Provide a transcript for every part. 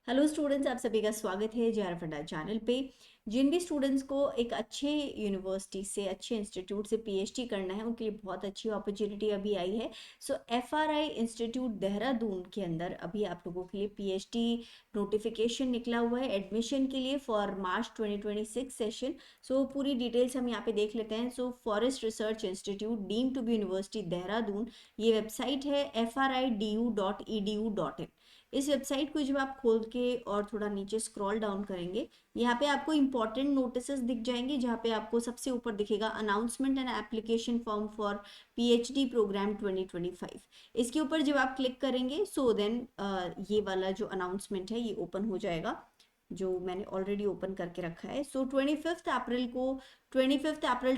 Hello students, आप सभी का स्वागत है जेआर फंडा चैनल पे। जिन भी स्टूडेंट्स को एक अच्छे यूनिवर्सिटी से, अच्छे इंस्टीट्यूट से पीएचडी करना है, उनके लिए बहुत अच्छी अपॉर्चुनिटी अभी आई है। सो एफआरआई इंस्टीट्यूट देहरादून के अंदर अभी आप लोगों के लिए पीएचडी नोटिफिकेशन निकला हुआ है एडमिशन के लिए फॉर मार्च 2026 सेशन। सो पूरी डिटेल्स हम यहाँ पे देख लेते हैं। So forest research institute deemed to be university Dehradun, ये वेबसाइट है FRIDU.edu.in। इस वेबसाइट को जब आप खोल के और थोड़ा नीचे स्क्रॉल डाउन करेंगे, यहाँ पे आपको इंपॉर्टेंट नोटिसेस दिख जाएंगे, जहाँ पे आपको सबसे ऊपर दिखेगा announcement and application form for PhD program 2025। इसके ऊपर जब आप क्लिक करेंगे सो देन ये वाला जो अनाउंसमेंट है ये ओपन हो जाएगा, जो मैंने ऑलरेडी ओपन करके रखा है। सो 25 अप्रैल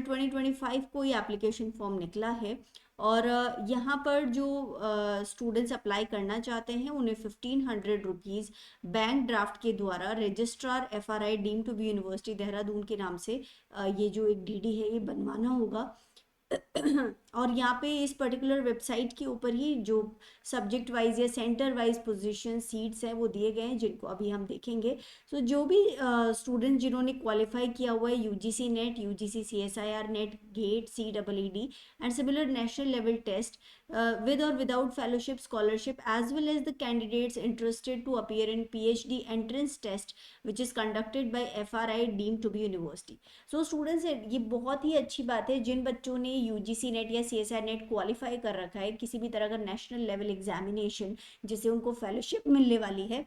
2025 को ये एप्लीकेशन फॉर्म निकला है। और यहाँ पर जो स्टूडेंट्स अप्लाई करना चाहते हैं उन्हें 1500 रुपीज़ बैंक ड्राफ्ट के द्वारा registrar FRI deem to be university Dehradun के नाम से ये जो एक डीडी है ये बनवाना होगा। और यहाँ पे इस पर्टिकुलर वेबसाइट के ऊपर ही जो सब्जेक्ट वाइज या सेंटर वाइज पोजीशन सीट्स हैं वो दिए गए हैं, जिनको अभी हम देखेंगे। सो जो भी स्टूडेंट जिन्होंने क्वालिफाई किया हुआ है UGC NET, UGC CSIR NET, GATE, CEED and similar national level test with or without fellowship scholarship, as well as the candidates interested to appear in PhD entrance test which is conducted by FRI deemed to be university। So students, ये बहुत ही अच्छी बात है जिन बच्चों ने UGC net या CSIR net qualify कर रखा है, किसी भी तरह का नेशनल लेवल एग्जामिनेशन जिससे उनको फेलोशिप मिलने वाली है,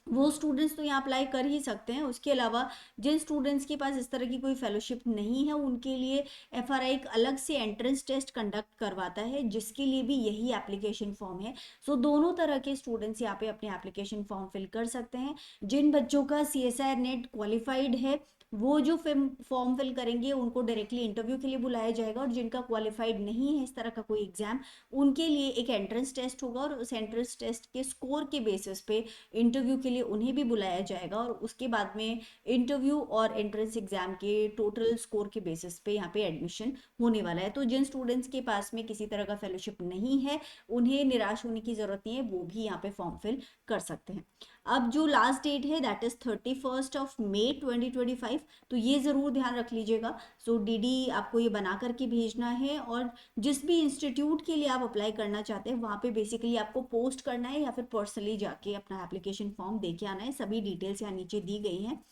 वो स्टूडेंट्स तो यहाँ अप्लाई कर ही सकते हैं। उसके अलावा जिन स्टूडेंट्स के पास इस तरह की कोई फेलोशिप नहीं है, उनके लिए FRI एक अलग से एंट्रेंस टेस्ट कंडक्ट करवाता है, जिसके लिए भी यही एप्लीकेशन फॉर्म है। सो दोनों तरह के स्टूडेंट्स यहाँ पे अपने एप्लीकेशन फॉर्म फिल कर सकते हैं। जिन बच्चों का CSIR नेट क्वालिफाइड है वो जो फॉर्म फिल करेंगे उनको डायरेक्टली इंटरव्यू के लिए बुलाया जाएगा, और जिनका क्वालिफाइड नहीं है इस तरह का कोई एग्जाम, उनके लिए एक एंट्रेंस टेस्ट होगा, और उस एंट्रेंस टेस्ट के स्कोर के बेसिस पे इंटरव्यू के लिए उन्हें भी बुलाया जाएगा, और उसके बाद में इंटरव्यू और एंट्रेंस एग्जाम के टोटल स्कोर के बेसिस पे यहाँ पे एडमिशन होने वाला है। तो जिन स्टूडेंट्स के पास में किसी तरह का फेलोशिप नहीं है उन्हें निराश होने की जरूरत नहीं है, वो भी यहाँ पे फॉर्म फिल कर सकते हैं। अब जो लास्ट डेट है दैट इज 31 मई 2025, तो ये ज़रूर ध्यान रख लीजिएगा। सो डीडी आपको ये बना करके भेजना है, और जिस भी इंस्टीट्यूट के लिए आप अप्लाई करना चाहते हैं वहाँ पे बेसिकली आपको पोस्ट करना है या फिर पर्सनली जाके अपना एप्लीकेशन फॉर्म दे के आना है। सभी डिटेल्स यहाँ नीचे दी गई हैं।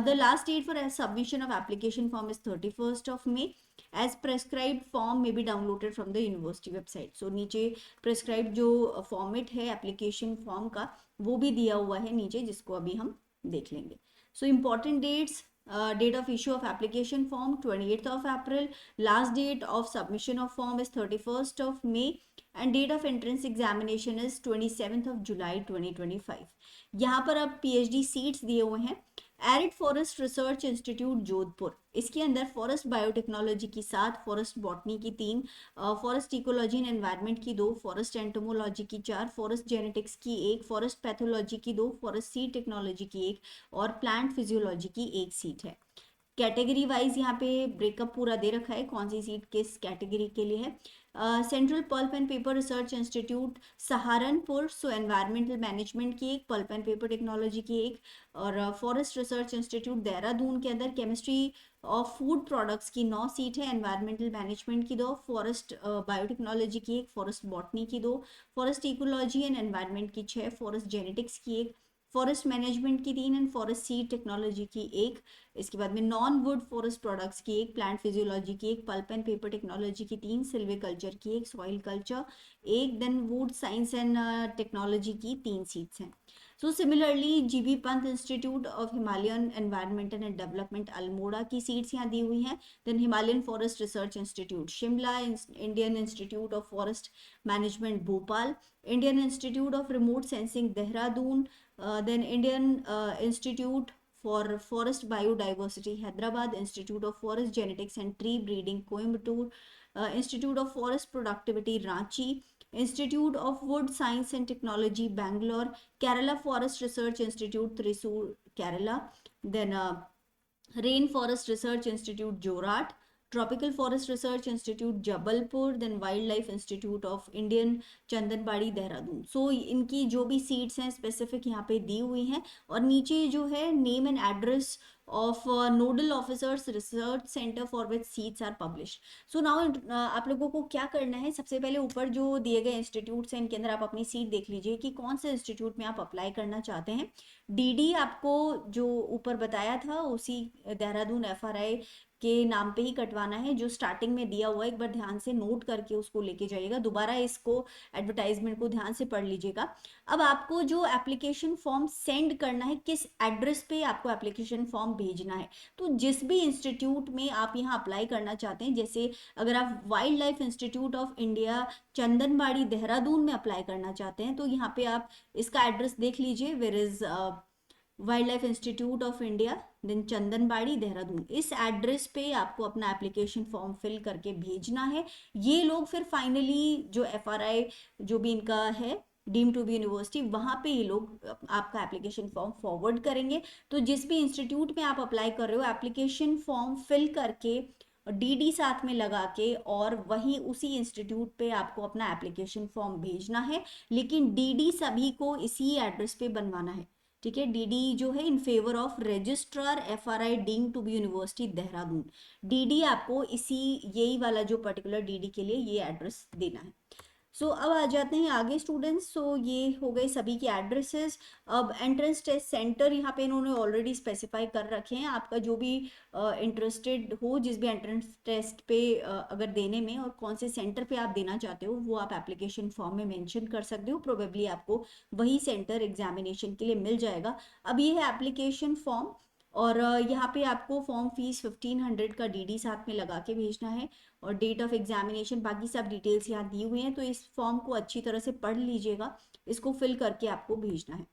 The last date for submission of application form is 31st of May. As prescribed form may be downloaded from the university website. So नीचे prescribed जो फॉर्मेट है एप्लीकेशन फॉर्म का वो भी दिया हुआ है नीचे, जिसको अभी हम देख लेंगे। So important dates: date of issue of application form 28th of April, last date of submission of form is 31st of May, and date of entrance examination is 27th of July 2025। यहाँ पर अब PhD seats दिए हुए हैं। Arid forest research institute Jodhpur, इसके अंदर forest biotechnology की 7, forest botany की 3, फॉरेस्ट इकोलॉजी एंड एनवायरनमेंट की 2, फॉरेस्ट एंटोमोलॉजी की 4, फॉरेस्ट जेनेटिक्स की 1, फॉरेस्ट पैथोलॉजी की 2, फॉरेस्ट सीड टेक्नोलॉजी की 1 और प्लांट फिजियोलॉजी की 1 सीट है। कैटेगरी वाइज यहाँ पे ब्रेकअप पूरा दे रखा है, कौन सी सीट किस कैटेगरी के लिए है। Central pulp and paper research institute Saharanpur, so environmental management की 1, पल्प एंड पेपर टेक्नोलॉजी की 1, और फॉरेस्ट रिसर्च इंस्टीट्यूट देहरादून के अंदर केमिस्ट्री ऑफ फूड प्रोडक्ट्स की 9 सीट है, एनवायरमेंटल मैनेजमेंट की 2, फॉरेस्ट बायोटेक्नोलॉजी की 1, फॉरेस्ट बॉटनी की 2, फॉरेस्ट इकोलॉजी एंड एनवायरमेंट की 6, फॉरेस्ट जेनेटिक्स की 1, फॉरेस्ट मैनेजमेंट की 3 एंड फॉरेस्ट सीड टेक्नोलॉजी की 1। इसके बाद में नॉन वुड फॉरेस्ट प्रोडक्ट्स की 1, प्लांट फिजियोलॉजी की 1, पल्प एंड पेपर टेक्नोलॉजी की 3, सिल्वे कल्चर की 1, soil culture 1, then wood science and technology की 3 सीट्स हैं। So similarly GB Pant institute of Himalayan environment and development Almora की सीट्स यहाँ दी हुई हैं। Then Himalayan forest research institute Shimla, Indian institute of forest management Bhopal, Indian institute of remote sensing Dehradun, then Indian Institute for Forest Biodiversity Hyderabad, Institute of Forest Genetics and Tree Breeding Coimbatore, Institute of Forest Productivity Ranchi, Institute of Wood Science and Technology Bangalore, Kerala Forest Research Institute Thrissur Kerala, then Rain Forest Research Institute Jorat, tropical forest research institute Jabalpur, then wildlife institute of Indian Chandanbari Dehradun. So इनकी जो भी seats हैं specific यहाँ पे दी हुई हैं, और नीचे जो है name and address of nodal officers research centre for which seats are published. So now आप लोगों को क्या करना है, सबसे पहले ऊपर जो दिए गए इंस्टीट्यूट्स हैं इनके अंदर आप अपनी सीट देख लीजिए कि कौन से इंस्टीट्यूट में आप अप्लाई करना चाहते हैं। डीडी आपको जो ऊपर बताया था उसी देहरादून एफआरआई के नाम पे ही कटवाना है, जो स्टार्टिंग में दिया हुआ है, एक बार ध्यान से नोट करके उसको लेके जाइएगा, दोबारा इसको एडवर्टाइजमेंट को ध्यान से पढ़ लीजिएगा। अब आपको जो एप्लीकेशन फॉर्म सेंड करना है, किस एड्रेस पे आपको एप्लीकेशन फॉर्म भेजना है, तो जिस भी इंस्टीट्यूट में आप यहाँ अप्लाई करना चाहते हैं, जैसे अगर आप wild life institute of India Chandanwari Dehradun में अप्लाई करना चाहते हैं, तो यहाँ पे आप इसका एड्रेस देख लीजिए, where is wildlife institute of India then Chandanbari Dehradun. इस एड्रेस पे आपको अपना एप्लीकेशन फॉर्म फिल करके भेजना है। ये लोग फिर फाइनली जो एफआरआई जो भी इनका है डीम टू बी यूनिवर्सिटी, वहाँ पे ये लोग आपका एप्लीकेशन फॉर्म फॉरवर्ड करेंगे। तो जिस भी इंस्टीट्यूट में आप अप्लाई कर रहे हो, एप्लीकेशन फॉर्म फिल करके डीडी साथ में लगा के और वहीं उसी इंस्टीट्यूट पे आपको अपना एप्लीकेशन फॉर्म भेजना है, लेकिन डीडी सभी को इसी एड्रेस पे बनवाना है। ठीक है, डीडी जो है in favour of registrar FRI deemed to be university Dehradun, DD आपको इसी यही वाला जो पर्टिकुलर डीडी के लिए ये एड्रेस देना है। सो अब आ जाते हैं आगे स्टूडेंट्स। सो ये हो गए सभी के एड्रेसेस। अब एंट्रेंस टेस्ट सेंटर यहाँ पे इन्होंने ऑलरेडी स्पेसिफाई कर रखे हैं। आपका जो भी इंटरेस्टेड हो, जिस भी एंट्रेंस टेस्ट पे अगर देने में और कौन से सेंटर पे आप देना चाहते हो, वो आप एप्लीकेशन फॉर्म में मेंशन कर सकते हो। प्रोबेबली आपको वही सेंटर एग्जामिनेशन के लिए मिल जाएगा। अब ये है एप्लीकेशन फॉर्म, और यहाँ पे आपको फॉर्म फीस 1500 का डीडी साथ में लगा के भेजना है, और डेट ऑफ एग्जामिनेशन बाकी सब डिटेल्स यहाँ दी हुई हैं। तो इस फॉर्म को अच्छी तरह से पढ़ लीजिएगा, इसको फिल करके आपको भेजना है।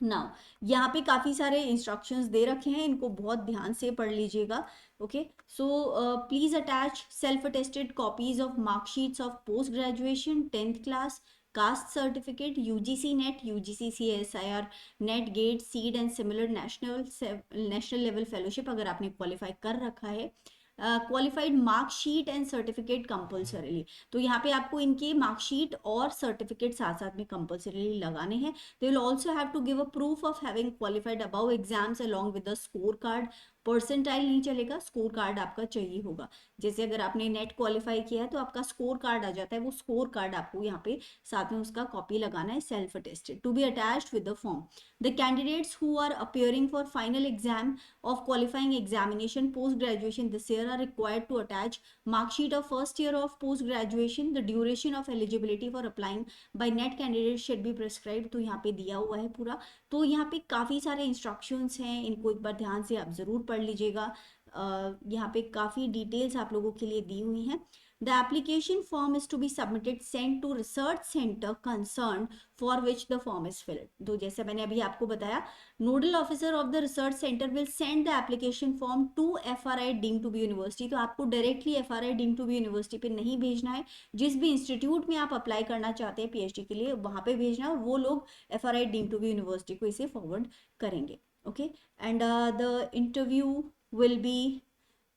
नाउ यहाँ पे काफ़ी सारे इंस्ट्रक्शंस दे रखे हैं, इनको बहुत ध्यान से पढ़ लीजिएगा। Okay, so please attach self attested copies of marksheets of post graduation 10th class, caste certificate, UGC NET, UGC CSIR NET, GATE, CEED and similar national level fellowship अगर आपने क्वालिफाई कर रखा है, qualified marksheet and certificate compulsorily. तो यहाँ पे आपको इनके मार्कशीट और सर्टिफिकेट साथ साथ में कंपल्सरीली लगाने हैं। They will also have to give a proof of having qualified above exams along with the score card. Percentile नहीं चलेगा, स्कोर कार्ड आपका चाहिए होगा। जैसे अगर आपने नेट क्वालिफाई किया है तो आपका स्कोर कार्ड आ जाता है, वो स्कोर कार्ड आपको यहाँ पे साथ में उसका कॉपी लगाना है, self attested, to be attached with the form. The candidates who are appearing for final exam of qualifying examination post graduation this year are required to attach mark sheet of first year of post graduation. The duration of eligibility for applying by net candidates should be prescribed। तो यहाँ पे दिया हुआ है पूरा। तो यहाँ पे काफ़ी सारे इंस्ट्रक्शंस हैं, इनको एक बार ध्यान से आप ज़रूर पढ़ लीजिएगा। यहाँ पे काफ़ी डिटेल्स आप लोगों के लिए दी हुई हैं। The application form is to be submitted sent to research center concerned for which the form is filled। तो जैसे मैंने अभी आपको बताया, nodal officer of the research centre will send the application form to FRI deemed to be university. तो आपको directly FRI deemed to be university पे नहीं भेजना है, जिस भी इंस्टीट्यूट में आप अप्लाई करना चाहते हैं पीएचडी के लिए वहाँ पे भेजना है, और वो लोग FRI deemed to be university को इसे फॉरवर्ड करेंगे। Okay, and the interview will be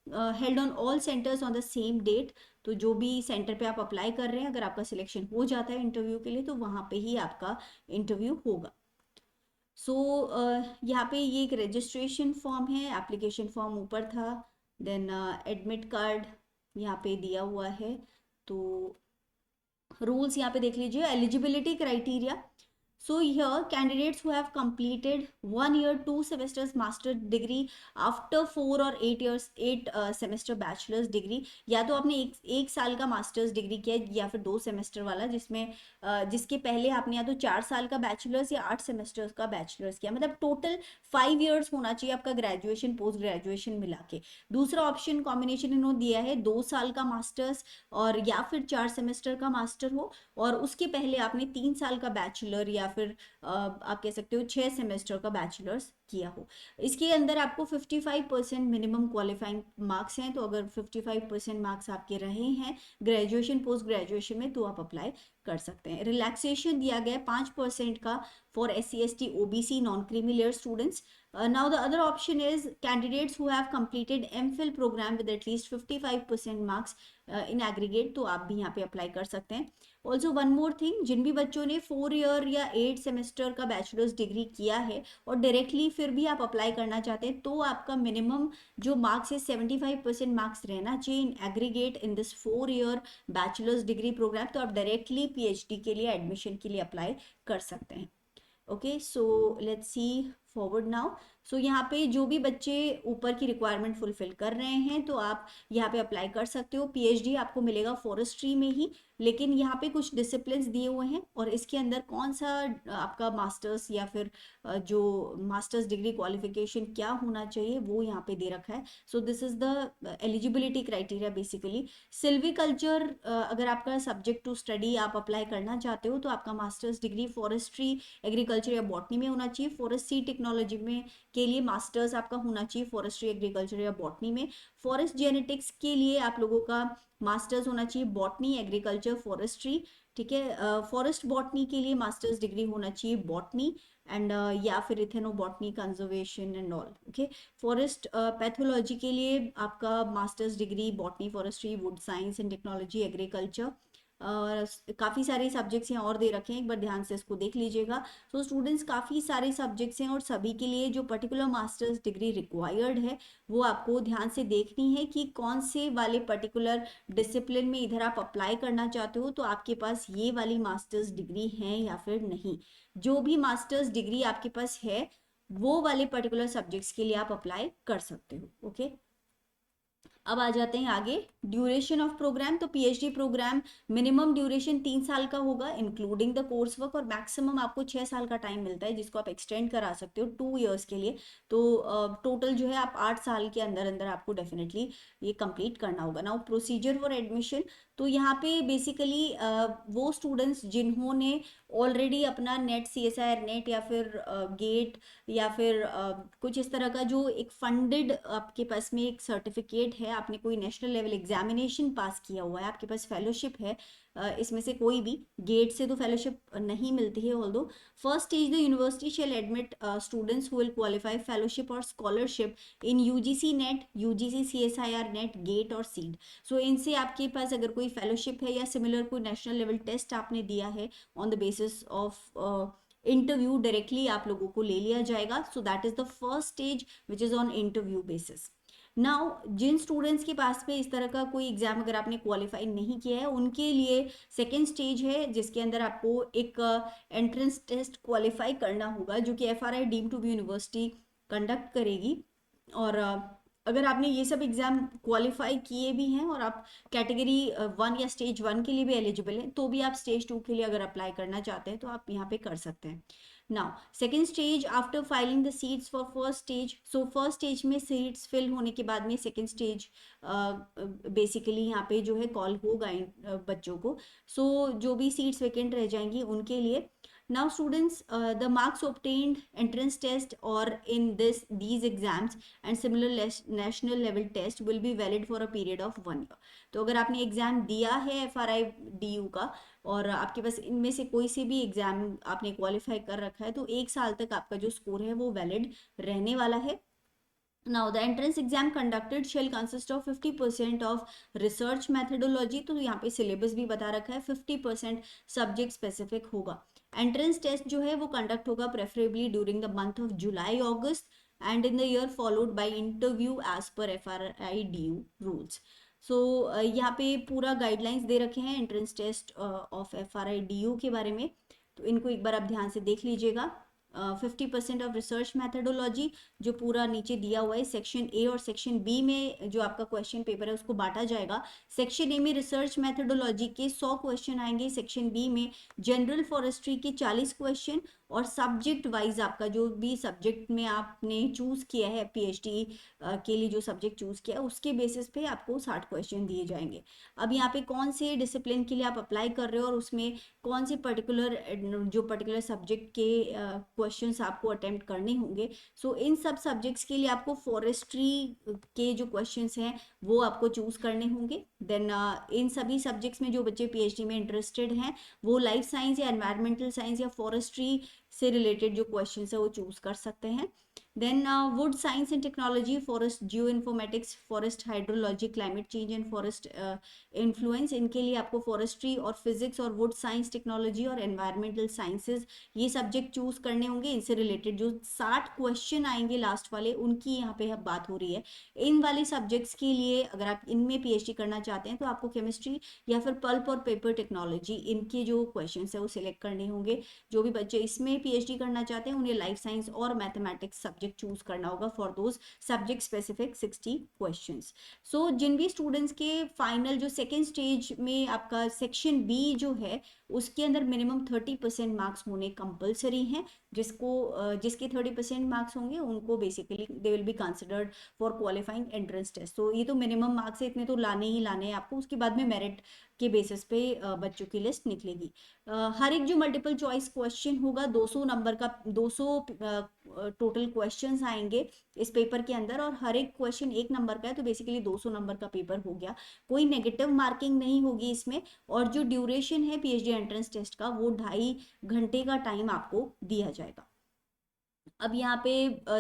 held on all centres on the same date. तो जो भी सेंटर पे आप अप्लाई कर रहे हैं, अगर आपका सिलेक्शन हो जाता है इंटरव्यू के लिए, तो वहाँ पे ही आपका इंटरव्यू होगा। सो यहाँ पे ये एक रजिस्ट्रेशन फॉर्म है, एप्लीकेशन फॉर्म ऊपर था, देन एडमिट कार्ड यहाँ पे दिया हुआ है। तो रूल्स यहाँ पे देख लीजिए, eligibility criteria. So here candidates who have completed 1 year 2 semesters master degree after 4 or 8 years 8 semester bachelor's degree, या तो आपने एक साल का मास्टर्स डिग्री किया है या फिर 2 सेमेस्टर वाला, जिसमें जिसके पहले आपने या तो 4 साल का बैचलर्स या 8 सेमेस्टर्स का बैचलर्स किया, मतलब टोटल 5 years होना चाहिए आपका ग्रेजुएशन पोस्ट ग्रेजुएशन मिला के। दूसरा ऑप्शन कॉम्बिनेशन इन्होंने दिया है 2 साल का मास्टर्स और या फिर 4 सेमेस्टर का मास्टर हो, और उसके पहले आपने 3 साल का बैचलर या फिर आप कह सकते हो 6 सेमेस्टर का बैचलर्स किया हो। इसके अंदर आपको 55% मिनिमम क्वालिफाइंग मार्क्स हैं, तो अगर 55% मार्क्स आपके रहे हैं ग्रेजुएशन पोस्ट ग्रेजुएशन में तो आप अप्लाई कर सकते हैं। रिलैक्सेशन दिया गया है 5% का for SC ST OBC non creamy layer students. Now the other option is candidates who have completed MPhil program with at least 55% marks in aggregate, तो आप भी यहाँ पे अप्लाई कर सकते हैं। ऑल्सो वन मोर थिंग, जिन भी बच्चों ने 4 ईयर या 8 सेमेस्टर का बैचलर्स डिग्री किया है और डायरेक्टली फिर भी आप अप्लाई करना चाहते हैं, तो आपका मिनिमम जो मार्क्स है 75% मार्क्स रहना चाहिए in aggregate in this 4 year bachelor's degree program, तो आप डायरेक्टली PhD के लिए एडमिशन के लिए अप्लाई कर सकते हैं। Okay, so let's see forward now. So यहाँ पे जो भी बच्चे ऊपर की रिक्वायरमेंट फुलफिल कर रहे हैं तो आप यहाँ पे अप्लाई कर सकते हो। PhD आपको मिलेगा फॉरेस्ट्री में ही, लेकिन यहाँ पे कुछ डिसिप्लिन्स दिए हुए हैं और इसके अंदर कौन सा आपका मास्टर्स या फिर जो मास्टर्स डिग्री क्वालिफिकेशन क्या होना चाहिए वो यहाँ पे दे रखा है। So this is the eligibility criteria basically. Silviculture अगर आपका सब्जेक्ट टू स्टडी आप अप्लाई करना चाहते हो तो आपका मास्टर्स डिग्री फॉरेस्ट्री एग्रीकल्चर या बॉटनी में होना चाहिए। फॉरेस्ट सीड टेक्नोलॉजी में के लिए मास्टर्स आपका होना चाहिए फॉरेस्ट्री एग्रीकल्चर या बॉटनी में। फॉरेस्ट जेनेटिक्स के लिए आप लोगों का मास्टर्स होना चाहिए बॉटनी एग्रीकल्चर फॉरेस्ट्री, ठीक है। फॉरेस्ट बॉटनी के लिए मास्टर्स डिग्री होना चाहिए बॉटनी एंड या फिर ethnobotany conservation and all, okay. Forest pathology के लिए आपका masters degree botany forestry wood science and technology agriculture. काफ़ी सारे सब्जेक्ट्स यहाँ और दे रखे हैं, एक बार ध्यान से इसको देख लीजिएगा। तो स्टूडेंट्स काफ़ी सारे सब्जेक्ट्स हैं और सभी के लिए जो पर्टिकुलर मास्टर्स डिग्री रिक्वायर्ड है वो आपको ध्यान से देखनी है कि कौन से वाले पर्टिकुलर डिसिप्लिन में इधर आप अप्लाई करना चाहते हो, तो आपके पास ये वाली मास्टर्स डिग्री है या फिर नहीं। जो भी मास्टर्स डिग्री आपके पास है वो वाले पर्टिकुलर सब्जेक्ट्स के लिए आप अप्लाई कर सकते हो, ओके। अब आ जाते हैं आगे, ड्यूरेशन ऑफ प्रोग्राम। तो PhD प्रोग्राम मिनिमम ड्यूरेशन 3 साल का होगा इंक्लूडिंग द कोर्स वर्क, और मैक्सिमम आपको 6 साल का टाइम मिलता है जिसको आप एक्सटेंड करा सकते हो 2 इयर्स के लिए। तो टोटल जो है आप 8 साल के अंदर अंदर आपको डेफिनेटली ये कंप्लीट करना होगा। नाउ प्रोसीजर फॉर एडमिशन, तो यहाँ पे बेसिकली वो स्टूडेंट्स जिन्होंने ऑलरेडी अपना नेट CSIR नेट या फिर गेट या फिर कुछ इस तरह का जो एक फंडेड आपके पास में एक सर्टिफिकेट है, आपने कोई नेशनल लेवल एग्जामिनेशन पास किया हुआ है, आपके पास फेलोशिप है, इसमें से कोई भी, गेट से तो फेलोशिप नहीं मिलती है although. First stage the university shall admit students who will qualify fellowship और scholarship in UGC NET, UGC CSIR NET, GATE और सीड। सो इनसे आपके पास अगर कोई फेलोशिप है या सिमिलर कोई नेशनल लेवल टेस्ट आपने दिया है on the basis of interview, directly आप लोगों को ले लिया जाएगा। So that is the first stage which is on interview basis. Now जिन स्टूडेंट्स के पास में इस तरह का कोई एग्जाम अगर आपने क्वालिफाई नहीं किया है उनके लिए सेकेंड स्टेज है जिसके अंदर आपको एक एंट्रेंस टेस्ट क्वालिफाई करना होगा जो कि FRI deemed to be university conduct करेगी। और अगर आपने ये सब एग्जाम क्वालिफाई किए भी हैं और आप कैटेगरी 1 या स्टेज 1 के लिए भी एलिजिबल हैं तो भी आप स्टेज 2 के लिए अगर अप्लाई करना चाहते हैं तो आप यहाँ पे कर सकते हैं। Now second stage after filing the seats for first stage. So first stage में सीट्स फिल होने के बाद में सेकेंड स्टेज बेसिकली यहाँ पे जो है कॉल होगा बच्चों को। सो जो भी सीट्स वैकेंट रह जाएंगी उनके लिए। Now students, the marks obtained entrance test or in these exams and similar national level test will be valid for a period of 1 year. तो अगर आपने एग्जाम दिया है FRI DU का और आपके पास इनमें से कोई से भी एग्जाम आपने क्वालिफाई कर रखा है तो 1 साल तक आपका जो स्कोर है वो वैलिड रहने वाला है। Now the entrance exam conducted shall consist of 50% of research methodology, तो यहाँ पे सिलेबस भी बता रखा है 50% सब्जेक्ट स्पेसिफिक होगा। एंट्रेंस टेस्ट जो है वो कंडक्ट होगा preferably during the month of July August and in the year followed by interview as per FRI DU rules. So यहाँ पे पूरा गाइडलाइंस दे रखे हैं entrance test of FRI DU के बारे में, तो इनको एक बार आप ध्यान से देख लीजिएगा। 50% ऑफ रिसर्च मैथडोलॉजी, जो पूरा नीचे दिया हुआ है सेक्शन ए और सेक्शन बी में जो आपका क्वेश्चन पेपर है उसको बांटा जाएगा। सेक्शन ए में रिसर्च मैथडोलॉजी के 100 क्वेश्चन आएंगे, सेक्शन बी में जनरल फॉरेस्ट्री के 40 क्वेश्चन, और सब्जेक्ट वाइज आपका जो भी सब्जेक्ट में आपने चूज किया है पीएचडी के लिए जो सब्जेक्ट चूज किया है उसके बेसिस पे आपको 60 क्वेश्चन दिए जाएंगे। अब यहाँ पे कौन से डिसिप्लिन के लिए आप अप्लाई कर रहे हो और उसमें कौन से पर्टिकुलर सब्जेक्ट के क्वेश्चंस आपको अटेम्प्ट करने होंगे, सो इन सब सब्जेक्ट्स के लिए आपको फॉरेस्ट्री के जो क्वेश्चंस हैं वो आपको चूज करने होंगे। देन इन सभी सब्जेक्ट्स में जो बच्चे पीएचडी में इंटरेस्टेड हैं वो लाइफ साइंस या एनवायरमेंटल साइंस या फॉरेस्ट्री से रिलेटेड जो क्वेश्चन है वो चूज कर सकते हैं। Then wood science and technology, forest geoinformatics, forest hydrology, climate change and forest influence, इनके लिए आपको फॉरेस्ट्री और फिजिक्स और वुड साइंस टेक्नोलॉजी और एनवायरमेंटल साइंसेज ये सब्जेक्ट चूज करने होंगे। इनसे रिलेटेड जो 60 क्वेश्चन आएंगे लास्ट वाले उनकी यहाँ पे अब बात हो रही है। इन वाले सब्जेक्ट्स के लिए अगर आप इनमें पीएचडी करना चाहते हैं तो आपको केमिस्ट्री या फिर पल्प और पेपर टेक्नोलॉजी इनके जो क्वेश्चन है वो सिलेक्ट करने होंगे। जो भी बच्चे इसमें पीएचडी करना चाहते हैं उन्हें लाइफ साइंस और मैथमेटिक्स सब्जेक्ट चूज करना होगा for those subject specific 60 questions. So जिन भी स्टूडेंट्स के फाइनल जो सेकेंड स्टेज में आपका सेक्शन बी जो है उसके अंदर मिनिमम 30% मार्क्स होने कंपलसरी हैं, जिसके 30% मार्क्स होंगे उनको basically they will be considered for qualifying entrance test. तो ये तो मिनिमम मार्क्स है, इतने तो लाने ही लाने हैं आपको, उसके बाद में मेरिट के बेसिस पे बच्चों की लिस्ट निकलेगी। हर एक जो मल्टीपल चॉइस क्वेश्चन होगा 200 नंबर का, 200 टोटल क्वेश्चंस आएंगे इस पेपर के अंदर और हर एक क्वेश्चन 1 नंबर का है, तो बेसिकली 200 नंबर का पेपर हो गया। कोई नेगेटिव मार्किंग नहीं होगी इसमें, और जो ड्यूरेशन है पीएचडी एंट्रेंस टेस्ट का वो 2.5 घंटे का टाइम आपको दिया जाएगा। अब यहाँ पे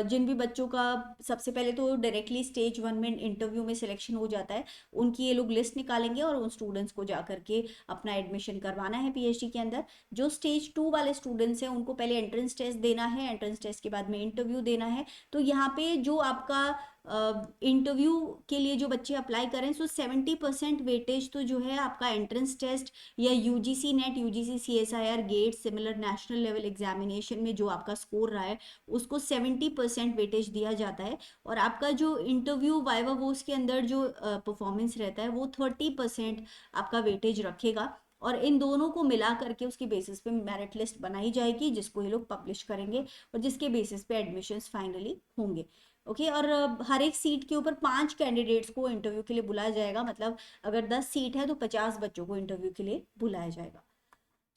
जिन भी बच्चों का सबसे पहले तो डायरेक्टली स्टेज 1 में इंटरव्यू में सिलेक्शन हो जाता है, उनकी ये लोग लिस्ट निकालेंगे और उन स्टूडेंट्स को जा करके अपना एडमिशन करवाना है पीएचडी के अंदर। जो स्टेज 2 वाले स्टूडेंट्स हैं उनको पहले एंट्रेंस टेस्ट देना है, एंट्रेंस टेस्ट के बाद में इंटरव्यू देना है। तो यहाँ पे जो आपका इंटरव्यू के लिए जो बच्चे अप्लाई करें सो 70% वेटेज तो जो है आपका एंट्रेंस टेस्ट या UGC NET, UGC CSIR GATE, similar national level examination में जो आपका स्कोर रहा है उसको 70% वेटेज दिया जाता है, और आपका जो इंटरव्यू वाइवा वोस के अंदर जो परफॉर्मेंस रहता है वो 30% आपका वेटेज रखेगा। और इन दोनों को मिला करके उसकी बेसिस पे मेरिट लिस्ट बनाई जाएगी जिसको ये लोग पब्लिश करेंगे और जिसके बेसिस पे एडमिशन्स फाइनली होंगे। ओके और हर एक सीट के ऊपर 5 कैंडिडेट्स को इंटरव्यू के लिए बुलाया जाएगा, मतलब अगर 10 सीट है तो 50 बच्चों को इंटरव्यू के लिए बुलाया जाएगा।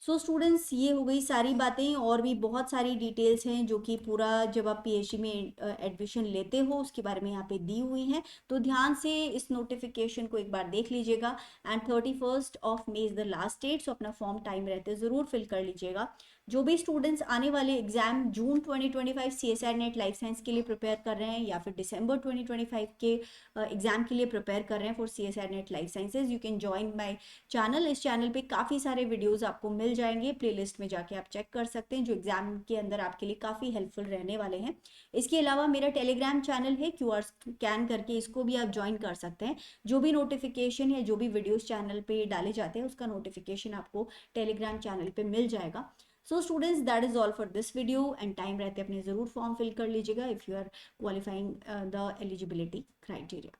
सो स्टूडेंट्स ये हो गई सारी बातें, और भी बहुत सारी डिटेल्स हैं जो कि पूरा जब आप पीएचडी में एडमिशन लेते हो उसके बारे में यहाँ पे दी हुई हैं, तो ध्यान से इस नोटिफिकेशन को एक बार देख लीजिएगा। And 31 May is the last date, so अपना फॉर्म टाइम रहते ज़रूर फिल कर लीजिएगा। जो भी स्टूडेंट्स आने वाले एग्जाम जून 2025 सीएसआर नेट लाइफ साइंस के लिए प्रिपेयर कर रहे हैं या फिर दिसंबर 2025 के एग्जाम के लिए प्रिपेयर कर रहे हैं for CSR net life sciences, you can join my channel. इस चैनल पे काफ़ी सारे वीडियोस आपको मिल जाएंगे, प्लेलिस्ट में जाके आप चेक कर सकते हैं जो एग्जाम के अंदर आपके लिए काफ़ी हेल्पफुल रहने वाले हैं। इसके अलावा मेरा टेलीग्राम चैनल है, क्यूआर स्कैन करके इसको भी आप ज्वाइन कर सकते हैं। जो भी नोटिफिकेशन है, जो भी वीडियोस चैनल पे डाले जाते हैं उसका नोटिफिकेशन आपको टेलीग्राम चैनल पे मिल जाएगा। So students that is all for this video, and time रहते अपने ज़रूर फॉर्म फिल कर लीजिएगा if you are qualifying the eligibility criteria.